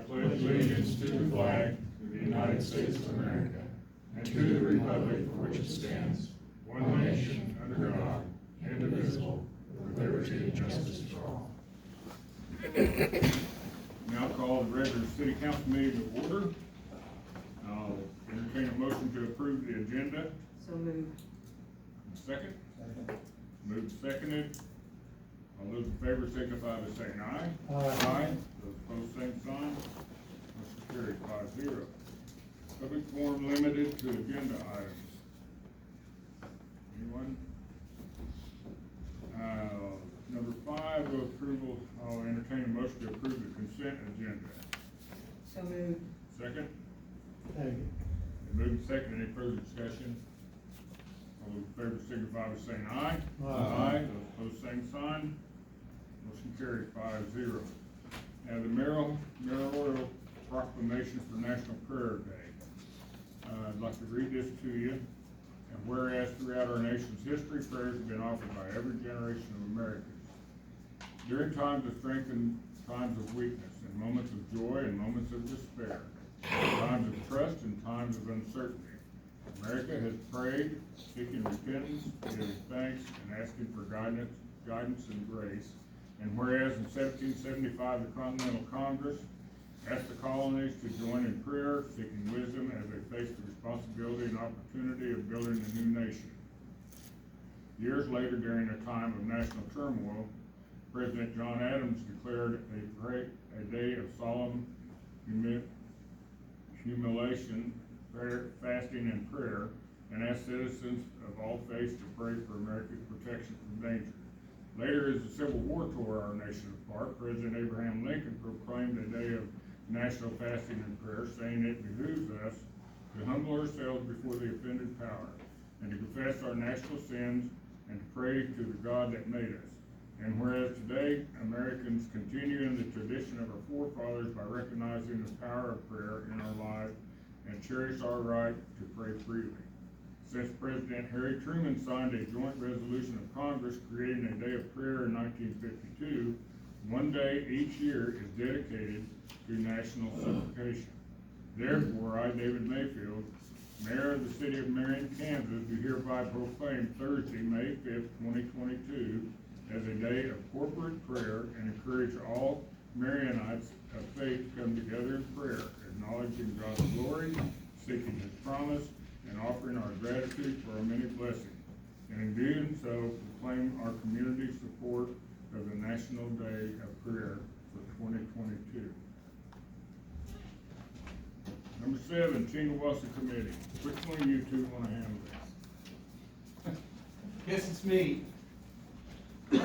pledge allegiance to the flag of the United States of America and to the republic for which it stands, one nation, under God, indivisible, with liberty and justice for all. Now call the regular city council meeting to order. I'll entertain a motion to approve the agenda. So moved. Second? Moved, seconded. All those in favor signify by saying aye. Aye. Those opposed, same sign. Motion carried 5-0. Public forum limited to agenda items. Anyone? Number 5, approval. I'll entertain a motion to approve the consent agenda. So moved. Second? Second. Moved, second. Any further discussion? All those in favor signify by saying aye. Aye. Those opposed, same sign. Motion carried 5-0. Now the Mayoral Proclamation for National Prayer Day. I'd like to read this to you. And whereas throughout our nation's history, prayers have been offered by every generation of Americans. During times of strength and times of weakness, in moments of joy and moments of despair, times of trust and times of uncertainty, America has prayed, seeking repentance, giving thanks, and asking for guidance and grace. And whereas in 1775 the Continental Congress asked the colonies to join in prayer, seeking wisdom as they faced the responsibility and opportunity of building a new nation. Years later, during a time of national turmoil, President John Adams declared a day of solemn humiliation, fasting, and prayer, and asked citizens of all faiths to pray for America's protection from danger. Later, as the Civil War tore our nation apart, President Abraham Lincoln proclaimed a day of national fasting and prayer, saying it behooves us to humble ourselves before the offended power, and to confess our national sins, and to pray to the God that made us. And whereas today, Americans continue in the tradition of our forefathers by recognizing the power of prayer in our lives and cherish our right to pray freely. Since President Harry Truman signed a joint resolution of Congress creating a day of prayer in 1952, one day each year is dedicated to national supplication. Therefore, I, David Mayfield, Mayor of the City of Marion, Kansas, do hereby proclaim Thursday, May 5th, 2022, as a day of corporate prayer and encourage all Marionites of faith to come together in prayer, acknowledging God's glory, seeking His promise, and offering our gratitude for our many blessings. And in doing so, proclaim our community's support of the National Day of Prayer for 2022. Number 7, Chingawassa Committee. Which one of you two want to handle this? Guess it's me. I'm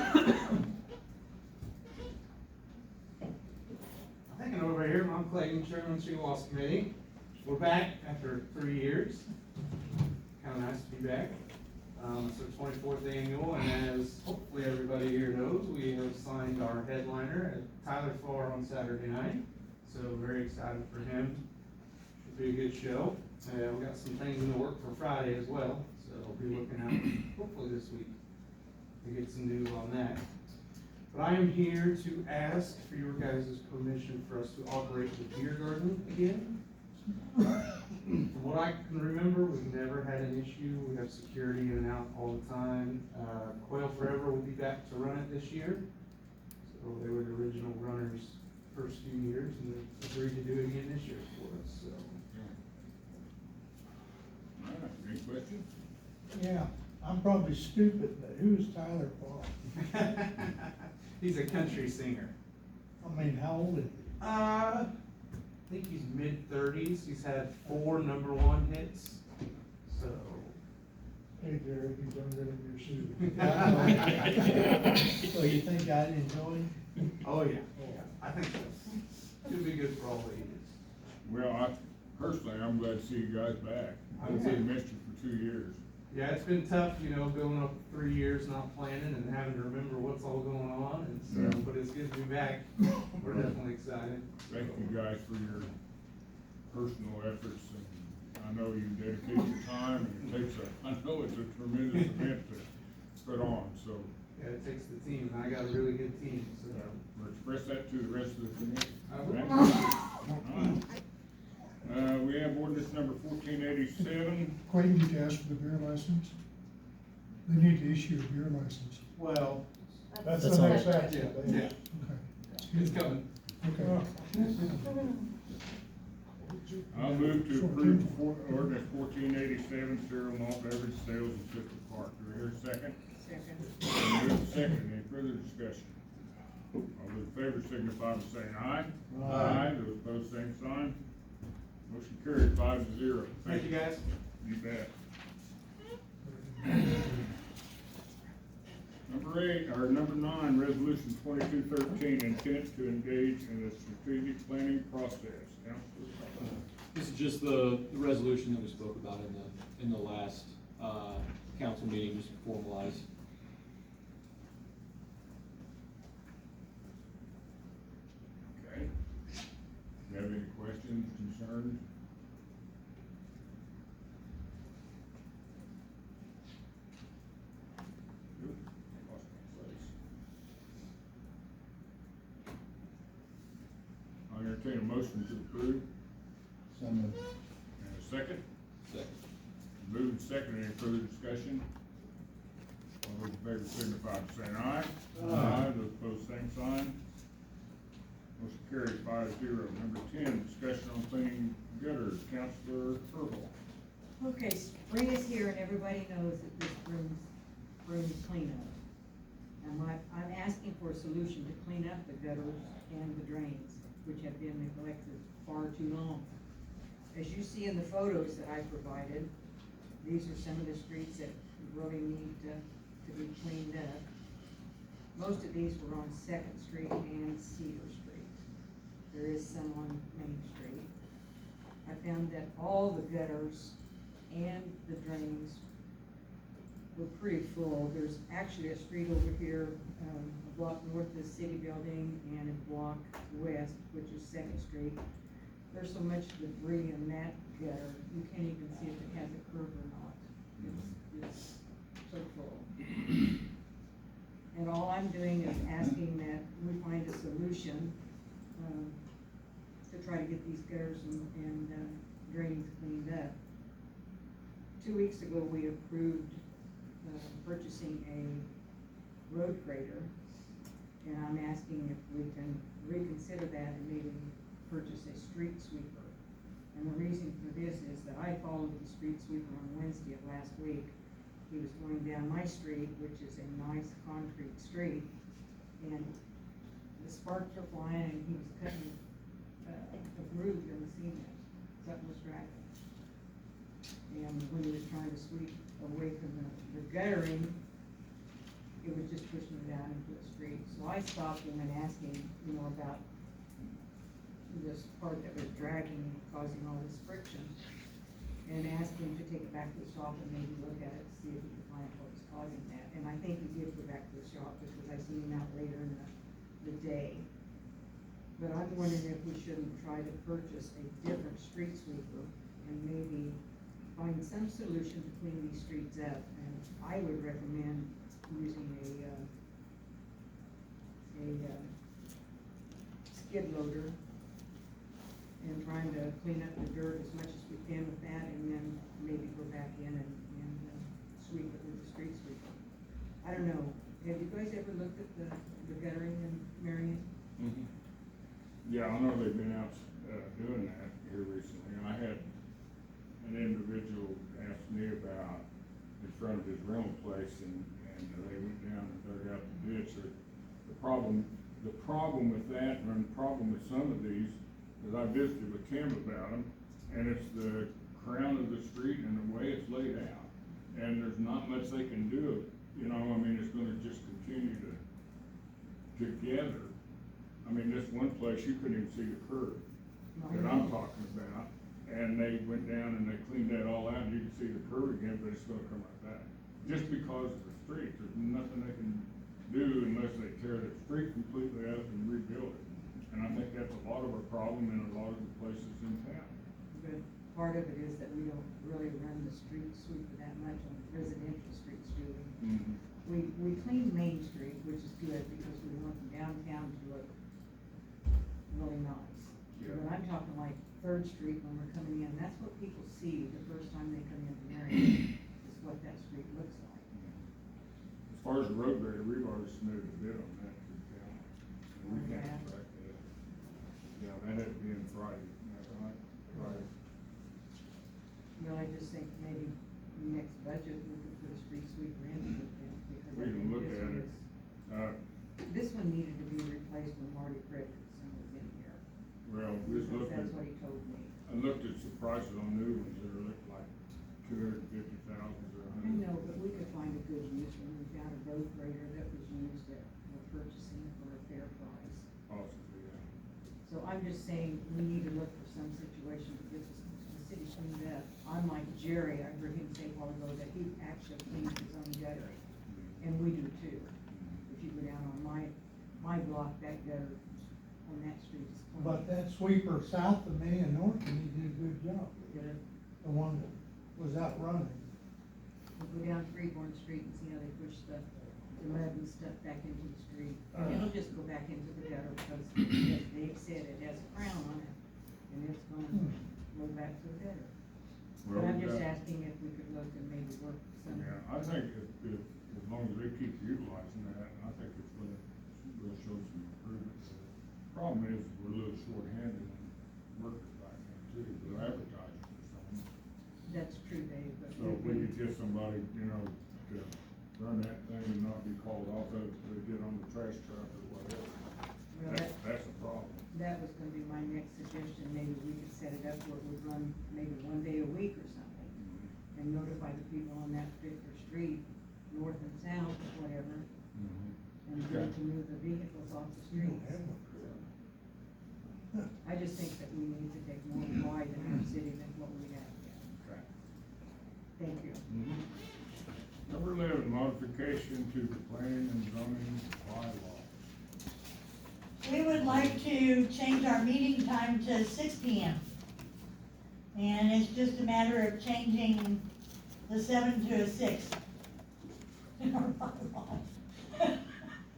thinking over here, I'm Clayton, Chairman of the Chingawassa Committee. We're back after 3 years. Kind of nice to be back. It's our 24th annual, and as hopefully everybody here knows, we have signed our headliner at Tyler Farr on Saturday night. So very excited for him. Should be a good show. We got some things in the work for Friday as well, so I'll be looking out hopefully this week to get some news on that. But I am here to ask for your guys' permission for us to operate the beer garden again. From what I can remember, we've never had an issue. We have security in and out all the time. Quail Forever will be back to run it this year. So they were the original runners first few years, and they agreed to do it again this year for us. So. All right, any questions? Yeah, I'm probably stupid, but who's Tyler Farr? He's a country singer. I mean, how old is he? I think he's mid-30s. He's had 4 #1 hits. So. Hey, Derek, he's younger than your shoe. So you think I'd enjoy him? Oh, yeah. I think so. It'll be good for all ages. Well, personally, I'm glad to see you guys back. I haven't seen you missed you for 2 years. Yeah, it's been tough, going up 3 years not planning and having to remember what's all going on, and so, but it's good to be back. We're definitely excited. Thank you guys for your personal efforts, and I know you dedicate your time, and I know it's a tremendous event to put on, so. Yeah, it takes the team, and I got a really good team, so. We'll express that to the rest of the community. I will. Thank you. We have ordinance number 1487. Clayton, did you ask for the beer license? They need to issue a beer license. Well, that's That's the all next right. action. Yeah. Okay, It's coming. okay. I'll move to approve ordinance 1487, cereal malt beverage sales in Central Park. Do I hear a second? Second. Move second. Any further discussion? All those in favor signify by saying aye. Aye. Those opposed, same sign. Motion carried 5-0. Thank you, guys. You bet. Number 9, resolution 2213, intent to engage in a strategic planning process. Counselor? This is just the resolution that we spoke about in the last, council meeting, just to formalize. Okay. Do you have any questions, concerns? Oop, I lost my place. I'll entertain a motion to approve. So moved. And a second? Second. Moved second, any further discussion? All those in favor signify by saying aye. Aye. Those opposed, same sign. Motion carried 5-0. Number 10, discussion on cleaning gutters. Counselor Purple. Okay, spring is here and everybody knows that this brings cleanup. And I'm asking for a solution to clean up the gutters and the drains, which have been neglected far too long. As you see in the photos that I provided, these are some of the streets that really need to be cleaned up. Most of these were on Second Street and Cedar Street. There is some on Main Street. I found that all the gutters and the drains were pretty full. There's actually a street over here, a block north of the city building and a block west, which is Second Street. There's so much debris in that gutter, you can't even see if it has a curb or not. It's so full. And all I'm doing is asking that we find a solution, to try to get these gutters and drains cleaned up. 2 weeks ago, we approved, purchasing a road grader, and I'm asking if we can reconsider that and maybe purchase a street sweeper. And the reason for this is that I followed the street sweeper on Wednesday of last week. He was going down my street, which is a nice concrete street, and the sparks were flying and he was cutting a groove in the cement. Something was dragging. And when he was trying to sweep away from the guttering, it was just pushing it down into the street. So I stopped him and asked him, about this part that was dragging, causing all this friction, and asked him to take it back to the shop and maybe look at it, see if he could find what was causing that. And I think he did go back to the shop because I seen him out later in the day. But I'm wondering if we shouldn't try to purchase a different street sweeper and maybe find some solution to clean these streets up. And I would recommend using a skid loader and trying to clean up the dirt as much as we can with that, and then maybe go back in and sweep it with the street sweeper. I don't know, have you guys ever looked at the guttering in Marion? Mm-hmm. Yeah, I know they've been out, doing that here recently, and I had an individual ask me about in front of his rental place, and they went down and dug out the ditch. The problem with that, and the problem with some of these, is I visited with Tim about them, and it's the crown of the street and the way it's laid out, and there's not much they can do. It's gonna just continue to gather. This one place, you couldn't even see the curb that I'm talking about, and they went down and they cleaned that all out, and you can see the curb again, but it's gonna come right back. Just because of the street, there's nothing they can do unless they tear the street completely up and rebuild it. And I think that's a lot of our problem in a lot of the places in town. But part of it is that we don't really run the street sweeper that much on residential streets, do we? Mm-hmm. We clean Main Street, which is good because we want the downtown to look really nice. Yeah. But I'm talking Third Street when we're coming in, that's what people see the first time they come into Marion, is what that street looks like. As far as the road grader, we've already submitted a bid on that to the county. And we can't Okay. correct that. Yeah, that had to be in Friday, is that right? Friday. You know, I just think maybe next budget, we could put a street sweeper in with them, because We I can think look this at one it. is, this one needed to be replaced when Marty Frederickson was in here. Well, we just looked at, That's what he told me. I looked at some prices on new ones that are looked like 250,000 or I 100. know, but we could find a good use when we found a road grader that was used that we're purchasing for a fair price. Possibly, yeah. So I'm just saying, we need to look for some situation to get the city cleaned up. Unlike Jerry, I heard him say a while ago that he actually cleans his own gutter, and we do too. If you go down on my block, that gutter on that street is clean. But that sweeper south of me and north of me did a good job, Did it? the one that was out running. We'll go down Freeborn Street and see how they push the mud and stuff back into the street. And it'll just go back into the gutter because, as Dave said, it has a crown on it, and it's gonna go back to the gutter. Well, But I'm we just got- asking if we could look and maybe work some. Yeah, I think if, as long as they keep utilizing that, I think it's gonna, will show some improvement. Problem is, we're a little short-handed in workers right now too, we're advertising for something. That's true, Dave, but. So if we could get somebody, you know, to run that thing and not be called off of it, to get on the trash truck or whatever, Well, that's a problem. that was gonna be my next suggestion, maybe we could set it up where it would run maybe one day a week or something, and notify the people on that particular street, north and south, or whatever, and Okay. to move the vehicles off the You don't streets. have one. I just think that we need to take more pride in our city than what we have here. Okay. Thank you. Number 11, modification to the planning and zoning bylaw. We would like to change our meeting time to 6 P.M. And it's just a matter of changing the 7 to a 6. in our bylaw.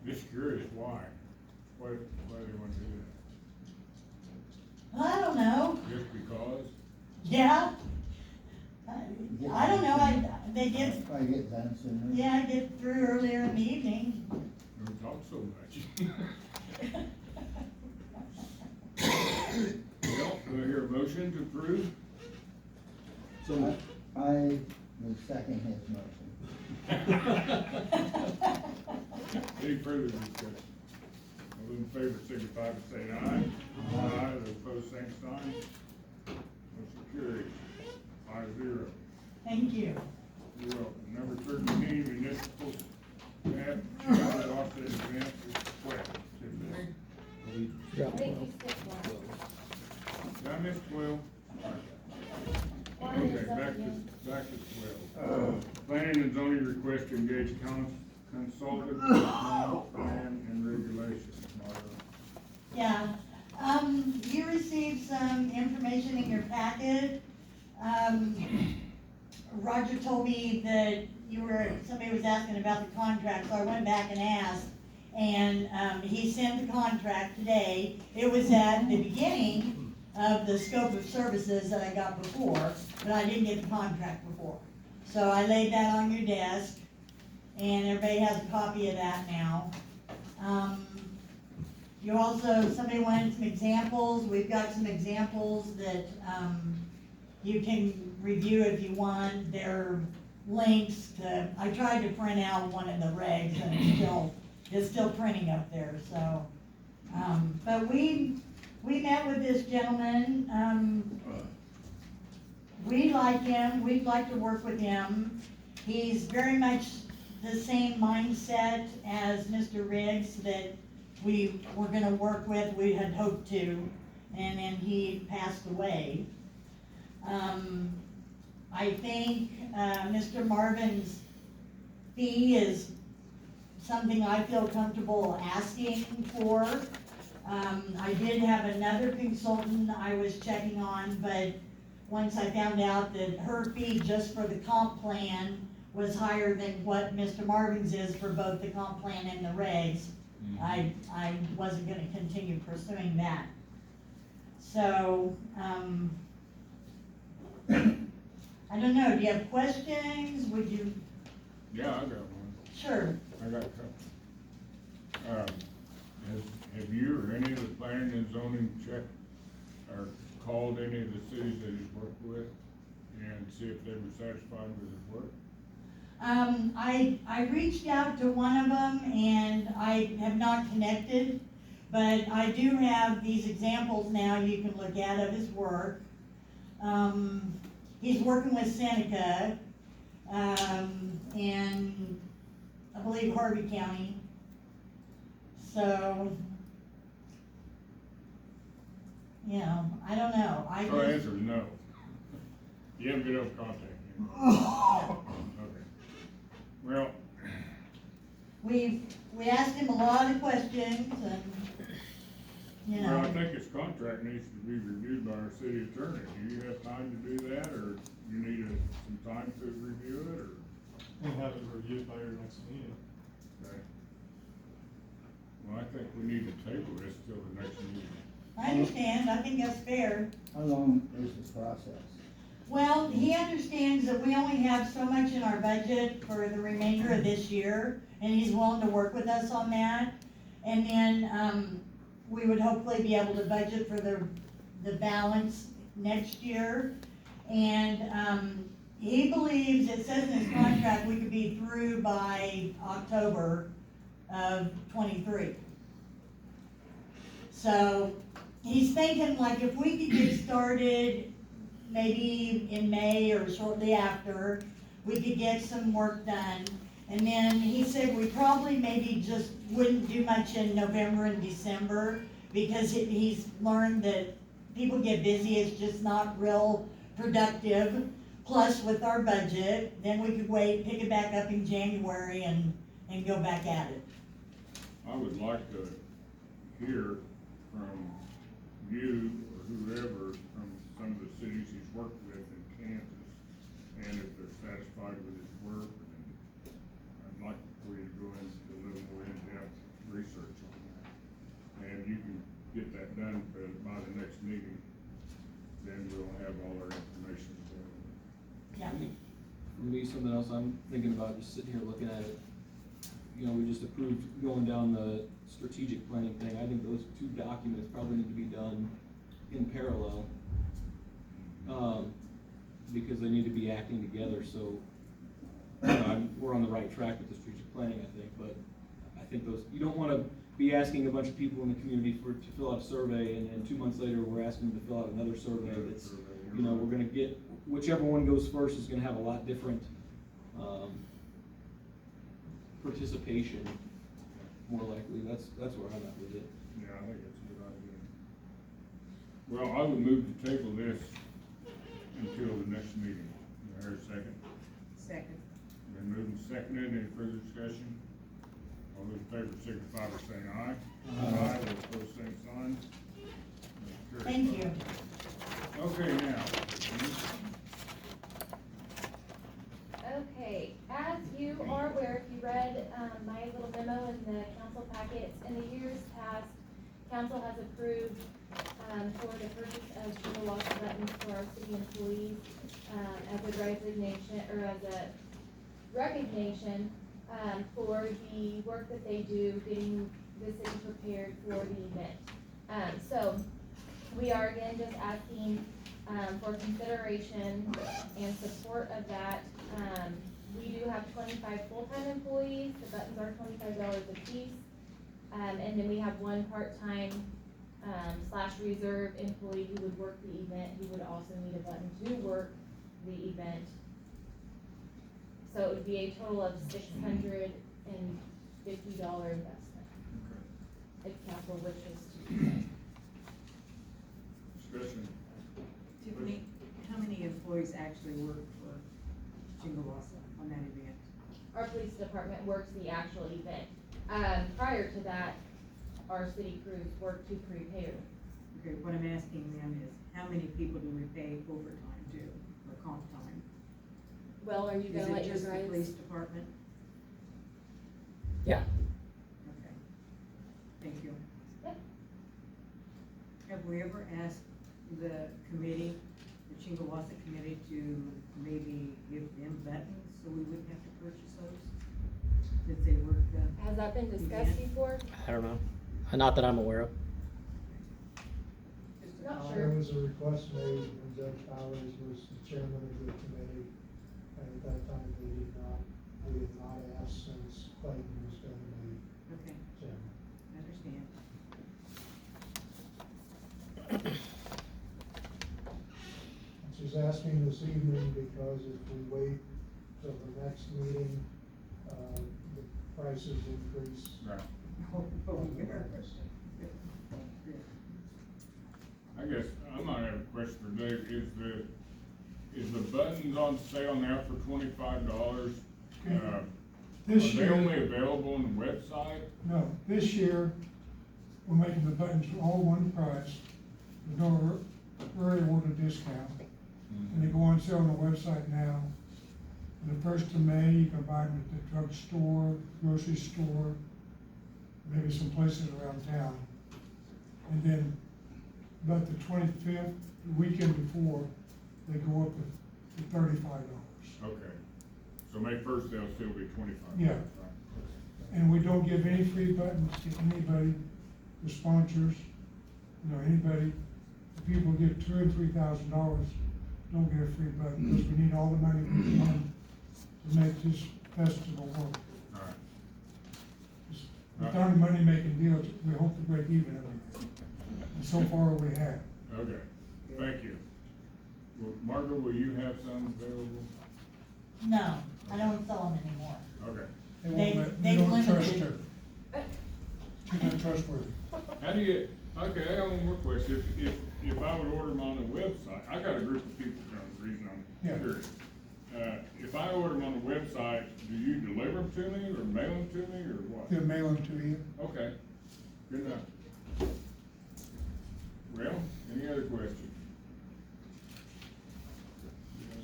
Just curious, why? Why do they want to do I don't know, that? Just because? yeah. I don't know, they get, Probably get done sooner. yeah, get through earlier in the evening. Don't talk so much. Well, do I hear a motion to approve? So, I will second his motion. Any further discussion? All those in favor signify by saying aye. Aye, those opposed, same sign. Motion carries 5-0. Thank you. You're welcome. Number 13, municipal map, Chicago offset advance request. Tiffany? we, I think you skipped one. Did I miss 12? One Okay, is up back again. to 12. Planning and zoning request to engage consultant for plan and regulations. Marla. Yeah, you received some information in your packet. Roger told me that somebody was asking about the contract, so I went back and asked. And, he sent the contract today. It was at the beginning of the scope of services that I got before, but I didn't get the contract before. So I laid that on your desk, and everybody has a copy of that now. You also, somebody wanted some examples. We've got some examples that, you can review if you want. They're links to, I tried to print out one of the regs and it's still printing up there, so. But we met with this gentleman, we like him, we'd like to work with him. He's very much the same mindset as Mr. Riggs that we were gonna work with, we had hoped to, and then he passed away. I think, Mr. Marvin's fee is something I feel comfortable asking for. I did have another consultant I was checking on, but once I found out that her fee just for the comp plan was higher than what Mr. Marvin's is for both the comp plan and the regs, I wasn't gonna continue pursuing that. So, I don't know, do you have questions? Would you, Yeah, I got one. sure. I got a couple. Have you or any of the planning and zoning checked or called any of the cities that he's worked with and see if they were satisfied with his work? I reached out to one of them and I have not connected, but I do have these examples now you can look at of his work. He's working with Seneca, and I believe Harvey County. So, you know, I don't know, I So the just. answer is no. You haven't been able to contact him? Okay. Well, We asked him a lot of questions and, you well, I know, think his contract needs to be reviewed by our city attorney. Do you have time to do that, or you need some time to review it, or? We'll have it reviewed by your next meeting. Okay. Well, I think we need to table this till the next meeting. I understand, I think that's fair. How long is the process? Well, he understands that we only have so much in our budget for the remainder of this year, and he's willing to work with us on that. And then, we would hopefully be able to budget for the balance next year. And, he believes, it says in his contract, we could be through by October of '23. So, he's thinking like if we could get started maybe in May or shortly after, we could get some work done. And then he said we probably maybe just wouldn't do much in November and December, because he's learned that people get busy, it's just not real productive. Plus with our budget, then we could wait, pick it back up in January and go back at it. I would like to hear from you or whoever from some of the cities he's worked with in Kansas, and if they're satisfied with his work, and I'd like for you to go into a little more in-depth research on that. And you can get that done by the next meeting, then we'll have all our information available. Yeah. For me, something else I'm thinking about, just sitting here looking at it, you know, we just approved going down the strategic planning thing. I think those two documents probably need to be done in parallel. Because they need to be acting together, so, you know, we're on the right track with the strategic planning, I think, but I think those, you don't wanna be asking a bunch of people in the community to fill out a survey, and then 2 months later, we're asking them to fill out another survey that's, you know, we're gonna get, whichever one goes first is gonna have a lot different, participation, more likely. That's where I'm at with it. Yeah, I think that's a good idea. Well, I would move to table this until the next meeting. You hear a second? Second. Been moved and seconded. Any further discussion? All those in favor signify by saying aye. Aye. Those opposed, same sign. Motion carries. Thank you. Okay, now. Okay, as you are aware, if you read, my little memo in the council packets, in the years past, council has approved, for the purchase of single lock buttons for our city employees, as a resignation, or as a recognition, for the work that they do, getting the city prepared for the event. So, we are again just asking, for consideration and support of that. We do have 25 full-time employees, the buttons are $25 a piece. And then we have one part-time, / reserve employee who would work the event, who would also need a button to work the event. So it would be a total of $650 investment, if council wishes to. Discussion. Tiffany, how many employees actually work for Chingawassa on that event? Our police department works the actual event. Prior to that, our city crews work to prepare. Okay, what I'm asking them is, how many people do we pay overtime to, or comp time? Well, are you Is gonna let it your just the guys? police department? Yeah. Okay. Thank you. Yep. Have we ever asked the committee, the Chingawassa committee, to maybe give them buttons so we wouldn't have to purchase those? Since they work, Has that been discussed Yeah. before? I don't know. Not that I'm aware of. just a Not thought. sure. There was a request made when Judge Powers was the chairman of the committee, and at that time, we did not ask since Clayton was gonna be Okay, chairman. I understand. She's asking this evening because if we wait till the next meeting, the prices increase. Right. Oh, yeah. I guess I might have a question for Dave, is the buttons on sale now for $25? Are This they year, only available on the website? no, this year, we're making the buttons all one price, with no early order discount. And they go on sale on the website now. And the 1st of May, you can buy them at the drugstore, grocery store, maybe some places around town. And then, about the 25th, the weekend before, they go up to $35. Okay, so May 1st, they'll still be 25? Yeah. Right. And we don't give any free buttons to anybody, the sponsors, anybody. If people get $2,000 and $3,000, don't get a free button, because we need all the money we can to make this festival work. All right. It's not a money-making deal, we hope to break even everything. And so far, we have. Okay, thank you. Well, Margaret, will you have some available? No, I don't sell them anymore. Okay. They don't trust limited. her. She's not trustworthy. How do you, okay, I got one more question. If I would order them on the website, I got a group of people, the reason Yeah. I'm curious. If I order them on the website, do you deliver them to me or mail them to me or what? They'll mail them to you. Okay, good enough. Well, any other questions?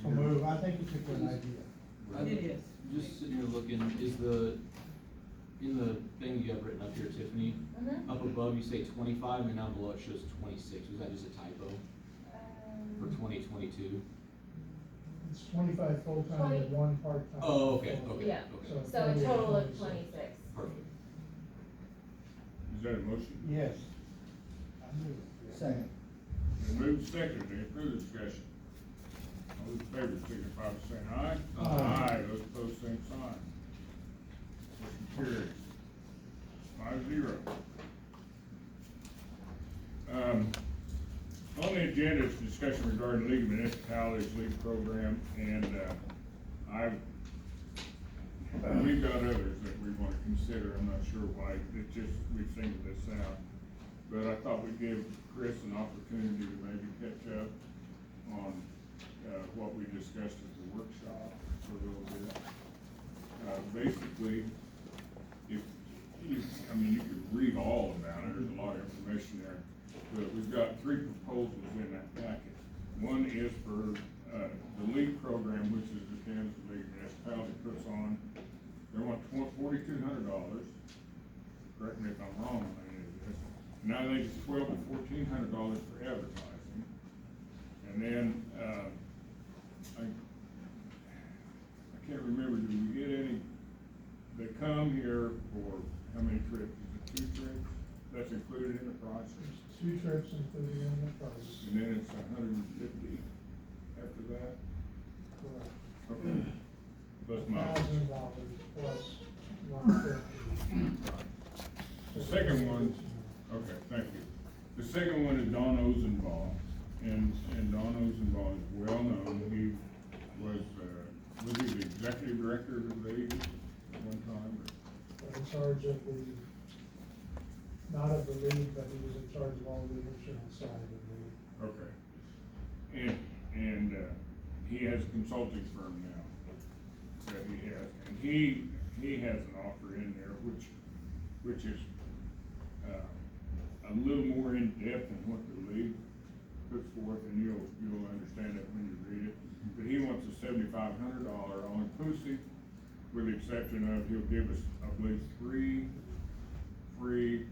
So move, I think it's a good idea. It is. Just sitting here looking, in the thing you have written up here, Tiffany, Mhm. up above you say 25, and down below it shows 26, was that just a typo for 2022? It's 25 full-time and 1 part-time. Oh, okay, okay, Yeah. okay, So a total of 26. 26. perfect. Is that a motion? Yes. I move it. Second. Moved second, any further discussion? All those in favor signify by saying aye. Aye. Those opposed, same sign. Motion carries. 5-0. On the agenda is discussion regarding League of Municipalities League Program, and, we've got others that we wanna consider, I'm not sure why, it's just, we've singled this out. But I thought we'd give Chris an opportunity to maybe catch up on, what we discussed at the workshop for a little bit. Basically, you can read all about it, there's a lot of information there. But we've got 3 proposals in that packet. One is for, the league program, which is the Kansas League Municipality puts on. They want $4,200. Correct me if I'm wrong on any of this. Now I think it's $1,200 to $1,400 for advertising. And then, I can't remember, do we get any, they come here for how many trips? Is it 2 trips? That's included in the price? There's 2 trips included in the price. And then it's 150 after that? Correct. Okay. Plus miles. $1,000 plus 150. The second one, okay, thank you. The second one is Don Ozenbaugh, and Don Ozenbaugh is well known. He was he the executive director of the league at one time? In charge of not of the league, but he was in charge of all the insurance side of the league. Okay. And he has a consulting firm now that he has, and he has an offer in there which is a little more in depth than what the league puts forth, and you'll understand it when you read it. But he wants a $7,500 all-inclusive, with the exception of he'll give us, I believe, 3 free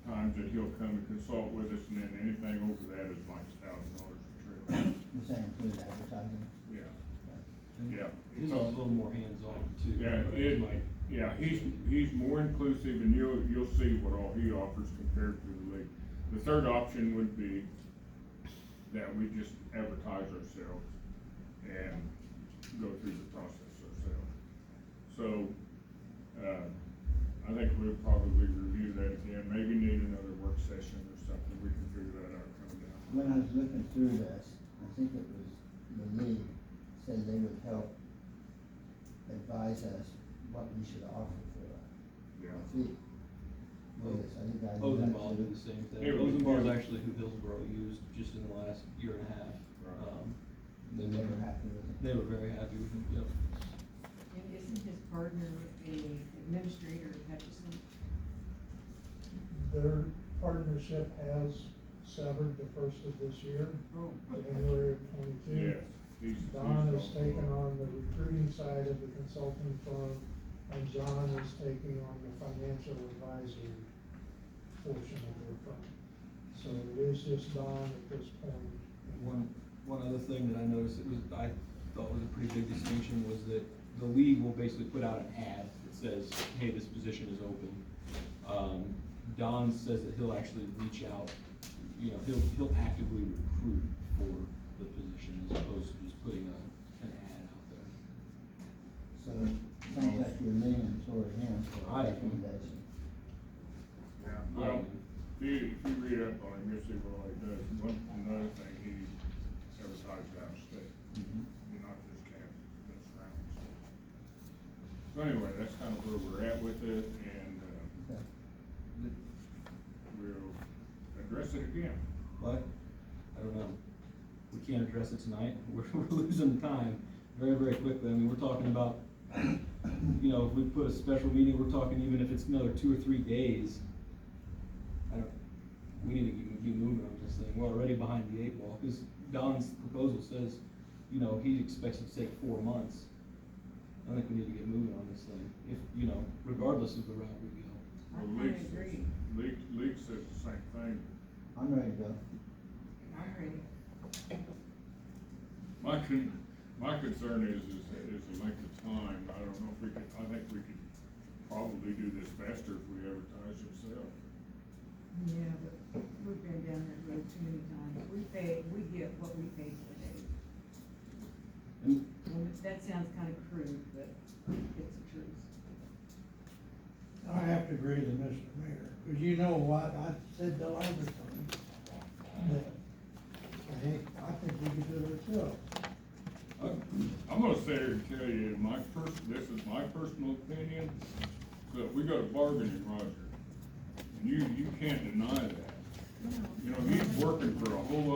times that he'll come and consult with us, and then anything over that is like $1,000 a trailer. Does that include advertising? Yeah. Yeah. He's a little more hands-on too. Yeah, he's more inclusive, and you'll see what all he offers compared to the league. The third option would be that we just advertise ourselves and go through the process ourselves. So, I think we'll probably review that again, maybe need another work session or something, we can figure that out coming down. When I was looking through this, I think it was the league said they would help advise us what we should offer for Yeah. a fee. Yes, I think I. Ozenball did the same thing. Ozenball is actually who Hillsborough used just in the last year and a half. Right. They were happy with it. They were very happy with him, yep. And isn't his partner a administrator at Hutchinson? Their partnership has severed the first of this year, Oh, January of '22. Yes. he's Don has also- taken on the recruiting side of the consulting firm, and John is taking on the financial advisory portion of their firm. So it is just Don at this point. One other thing that I noticed, I thought was a pretty big distinction, was that the league will basically put out an ad that says, hey, this position is open. Don says that he'll actually reach out, he'll actively recruit for the position as opposed to just putting an ad out there. So it sounds like you're leaning toward him for I- a recommendation. Yeah, well, if you read up on him, you'll see what all he does. Another thing, he advertises out of state, not just Kansas, but surrounding states. So anyway, that's kind of where we're at with it, and, Okay. we'll address it again. But, I don't know, we can't address it tonight, we're losing time very, very quickly. I mean, we're talking about, if we put a special meeting, we're talking even if it's another 2 or 3 days. We need to keep moving on this thing, we're already behind the 8 ball, cause Don's proposal says, he expects it to take 4 months. I think we need to get moving on this thing, regardless of the route we go. I Well, kinda agree. Leak says the same thing. I'm ready to go. I'm ready. My concern is the length of time. I don't know if I think we could probably do this faster if we advertise ourselves. Yeah, but we've been down that road too many times. We get what we pay for days. And And that sounds kinda crude, but it's the truth. I have to agree with Mr. Mayor, because you know what, I said to Lamberton, that, hey, I think we could do it ourselves. I'm gonna sit here and tell you, this is my personal opinion, but we got a bargaining Roger. And you can't deny that. He's working for a whole lot